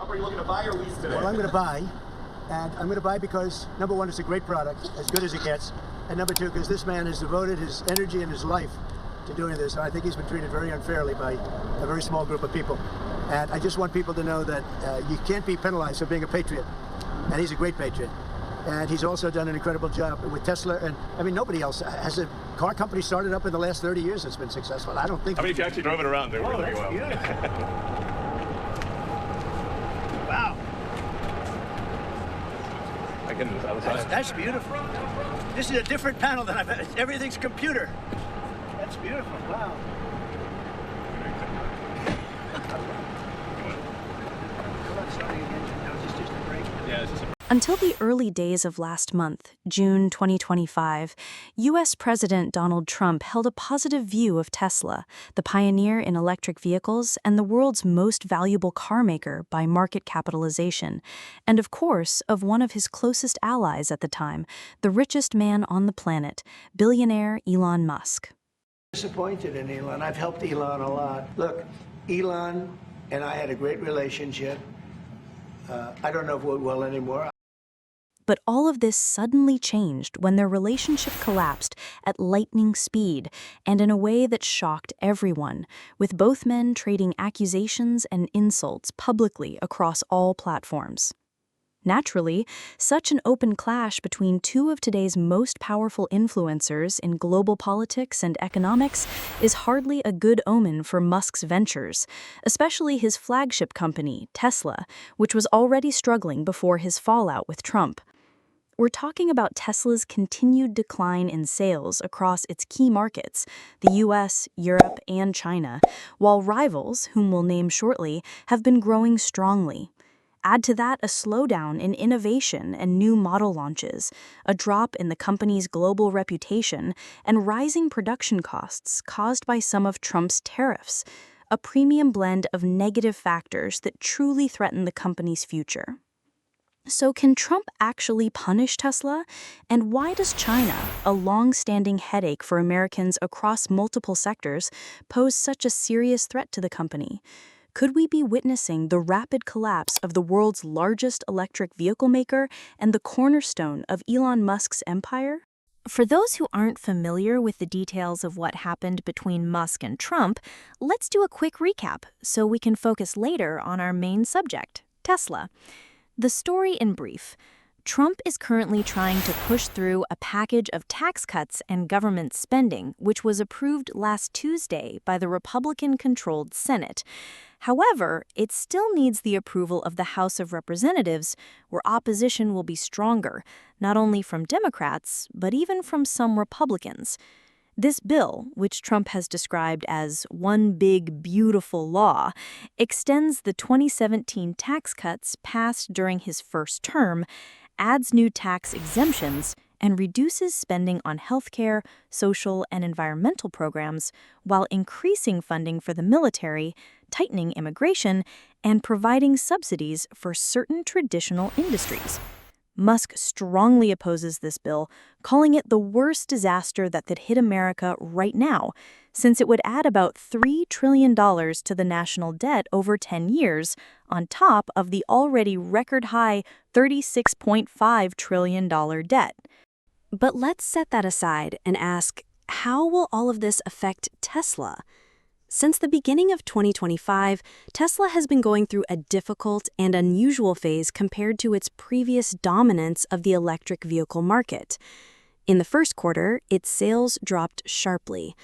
Trump? Are you looking to buy or lease today? Well, I'm going to buy, and I'm going to buy because, number one, it's a great product, as good as it gets, and number two, because this man has devoted his energy and his life to doing this. And I think he's been treated very unfairly by a very small group of people. And I just want people to know that you can't be penalized for being a patriot, and he's a great patriot. And he's also done an incredible job with Tesla. And I mean, nobody else has a car company started up in the last 30 years that's been successful. I don't think. I mean, if you actually drove it around, they were really well. Wow. I get this other side. That's beautiful. This is a different panel than I've had. Everything's computer. That's beautiful. Wow. Yeah, it's just a Until the early days of last month, June 2025, U.S. President Donald Trump held a positive view of Tesla, the pioneer in electric vehicles and the world's most valuable car maker by market capitalization, and of course, of one of his closest allies at the time, the richest man on the planet, billionaire Elon Musk. Disappointed in Elon. I've helped Elon a lot. Look, Elon and I had a great relationship. I don't know if we're well anymore. But all of this suddenly changed when their relationship collapsed at lightning speed and in a way that shocked everyone, with both men trading accusations and insults publicly across all platforms. Naturally, such an open clash between two of today's most powerful influencers in global politics and economics is hardly a good omen for Musk's ventures, especially his flagship company, Tesla, which was already struggling before his fallout with Trump. We're talking about Tesla's continued decline in sales across its key markets, the US, Europe, and China, while rivals, whom we'll name shortly, have been growing strongly. Add to that a slowdown in innovation and new model launches, a drop in the company's global reputation, and rising production costs caused by some of Trump's tariffs, a premium blend of negative factors that truly threaten the company's future. So can Trump actually punish Tesla? And why does China, a long-standing headache for Americans across multiple sectors, pose such a serious threat to the company? Could we be witnessing the rapid collapse of the world's largest electric vehicle maker and the cornerstone of Elon Musk's empire? For those who aren't familiar with the details of what happened between Musk and Trump, let's do a quick recap so we can focus later on our main subject, Tesla. The story in brief. Trump is currently trying to push through a package of tax cuts and government spending, which was approved last Tuesday by the Republican-controlled Senate. However, it still needs the approval of the House of Representatives, where opposition will be stronger, not only from Democrats, but even from some Republicans. This bill, which Trump has described as one big, beautiful law, extends the 2017 tax cuts passed during his first term, adds new tax exemptions, and reduces spending on healthcare, social, and environmental programs, while increasing funding for the military, tightening immigration, and providing subsidies for certain traditional industries. Musk strongly opposes this bill, calling it the worst disaster that could hit America right now, since it would add about $3 trillion to the national debt over 10 years, on top of the already record-high $36.5 trillion debt. But let's set that aside and ask, how will all of this affect Tesla? Since the beginning of 2025, Tesla has been going through a difficult and unusual phase compared to its previous dominance of the electric vehicle market. In the first quarter, its sales dropped sharply.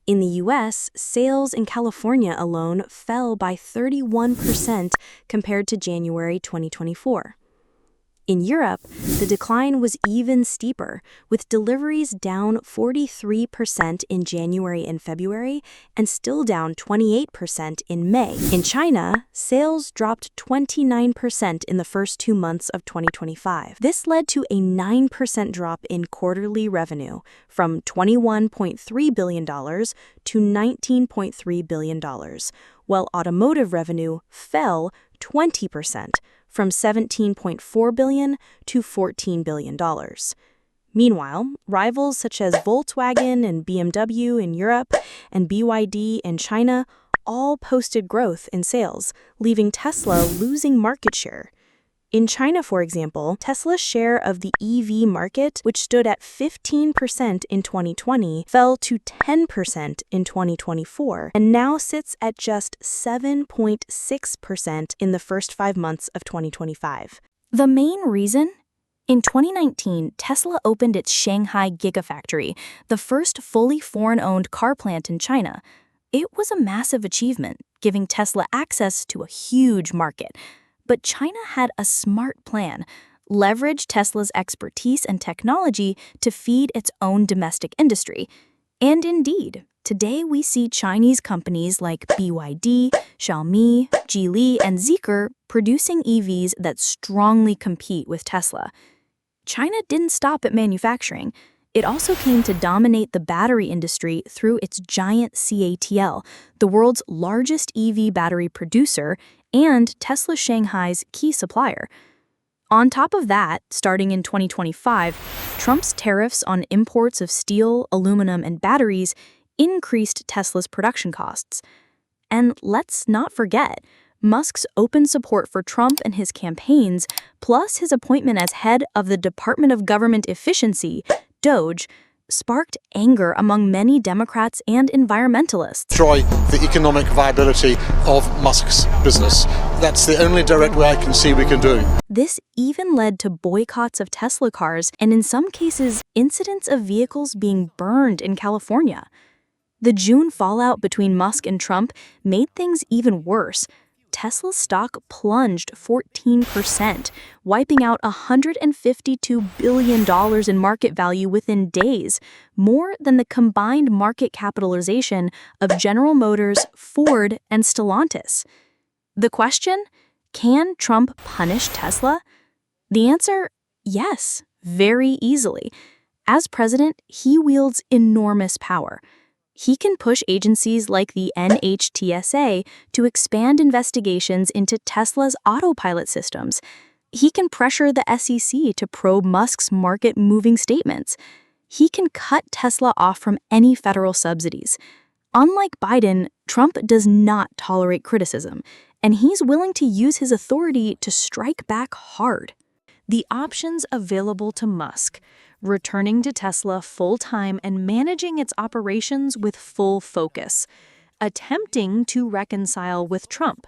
In the U.S., sales in California alone fell by 31% compared to January 2024. In Europe, the decline was even steeper, with deliveries down 43% in January and February, and still down 28% in May. In China, sales dropped 29% in the first 2 months of 2025. This led to a 9% drop in quarterly revenue, from $21.3 billion to $19.3 billion, while automotive revenue fell 20%, from $17.4 billion to $14 billion. Meanwhile, rivals such as Volkswagen and BMW in Europe and BYD in China all posted growth in sales, leaving Tesla losing market share. In China, for example, Tesla's share of the EV market, which stood at 15% in 2020, fell to 10% in 2024, and now sits at just 7.6% in the first 5 months of 2025. The main reason? In 2019, Tesla opened its Shanghai Gigafactory, the first fully foreign-owned car plant in China. It was a massive achievement, giving Tesla access to a huge market. But China had a smart plan: leverage Tesla's expertise and technology to feed its own domestic industry. And indeed, today we see Chinese companies like BYD, Xiaomi, Geely, and Zeekr producing EVs that strongly compete with Tesla. China didn't stop at manufacturing. It also came to dominate the battery industry through its giant CATL, the world's largest EV battery producer and Tesla Shanghai's key supplier. On top of that, starting in 2025, Trump's tariffs on imports of steel, aluminum, and batteries increased Tesla's production costs. And let's not forget, Musk's open support for Trump and his campaigns, plus his appointment as head of the Department of Government Efficiency, DOGE, sparked anger among many Democrats and environmentalists. Destroy the economic viability of Musk's business. That's the only direct way I can see we can do. This even led to boycotts of Tesla cars and, in some cases, incidents of vehicles being burned in California. The June fallout between Musk and Trump made things even worse. Tesla's stock plunged 14%, wiping out $152 billion in market value within days, more than the combined market capitalization of General Motors, Ford, and Stellantis. The question: can Trump punish Tesla? The answer: yes, very easily. As president, he wields enormous power. He can push agencies like the NHTSA to expand investigations into Tesla's autopilot systems. He can pressure the SEC to probe Musk's market-moving statements. He can cut Tesla off from any federal subsidies. Unlike Biden, Trump does not tolerate criticism, and he's willing to use his authority to strike back hard. The options available to Musk: returning to Tesla full-time and managing its operations with full focus, attempting to reconcile with Trump,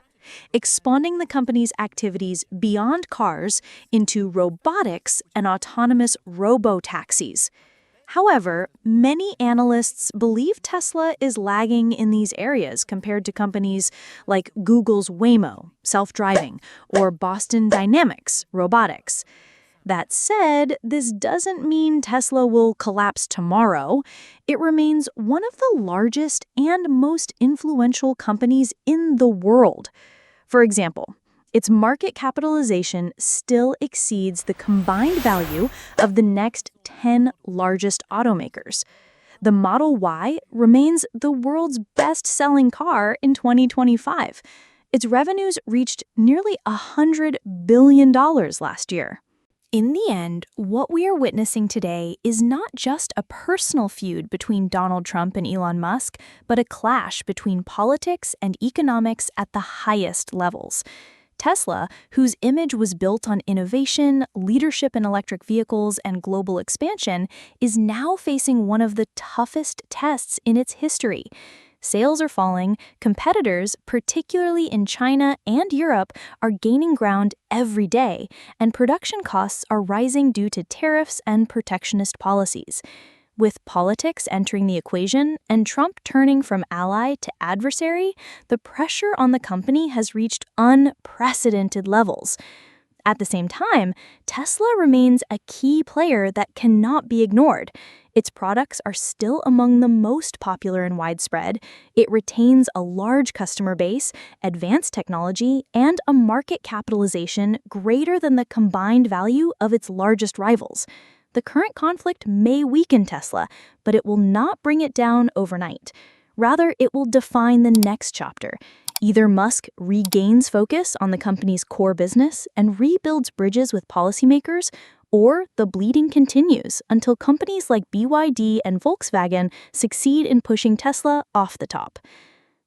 expanding the company's activities beyond cars into robotics and autonomous robo-taxis. However, many analysts believe Tesla is lagging in these areas compared to companies like Google's Waymo, self-driving, or Boston Dynamics, robotics. That said, this doesn't mean Tesla will collapse tomorrow. It remains one of the largest and most influential companies in the world. For example, its market capitalization still exceeds the combined value of the next 10 largest automakers. The Model Y remains the world's best-selling car in 2025. Its revenues reached nearly $100 billion last year. In the end, what we are witnessing today is not just a personal feud between Donald Trump and Elon Musk, but a clash between politics and economics at the highest levels. Tesla, whose image was built on innovation, leadership in electric vehicles, and global expansion, is now facing one of the toughest tests in its history. Sales are falling, competitors, particularly in China and Europe, are gaining ground every day, and production costs are rising due to tariffs and protectionist policies. With politics entering the equation and Trump turning from ally to adversary, the pressure on the company has reached unprecedented levels. At the same time, Tesla remains a key player that cannot be ignored. Its products are still among the most popular and widespread. It retains a large customer base, advanced technology, and a market capitalization greater than the combined value of its largest rivals. The current conflict may weaken Tesla, but it will not bring it down overnight. Rather, it will define the next chapter. Either Musk regains focus on the company's core business and rebuilds bridges with policymakers, or the bleeding continues until companies like BYD and Volkswagen succeed in pushing Tesla off the top.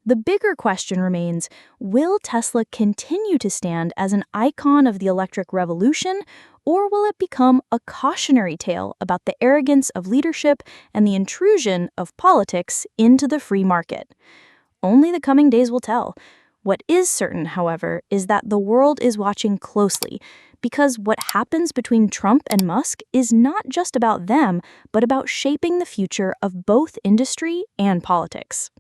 The bigger question remains, will Tesla continue to stand as an icon of the electric revolution, or will it become a cautionary tale about the arrogance of leadership and the intrusion of politics into the free market? Only the coming days will tell. What is certain, however, is that the world is watching closely, because what happens between Trump and Musk is not just about them, but about shaping the future of both industry and politics.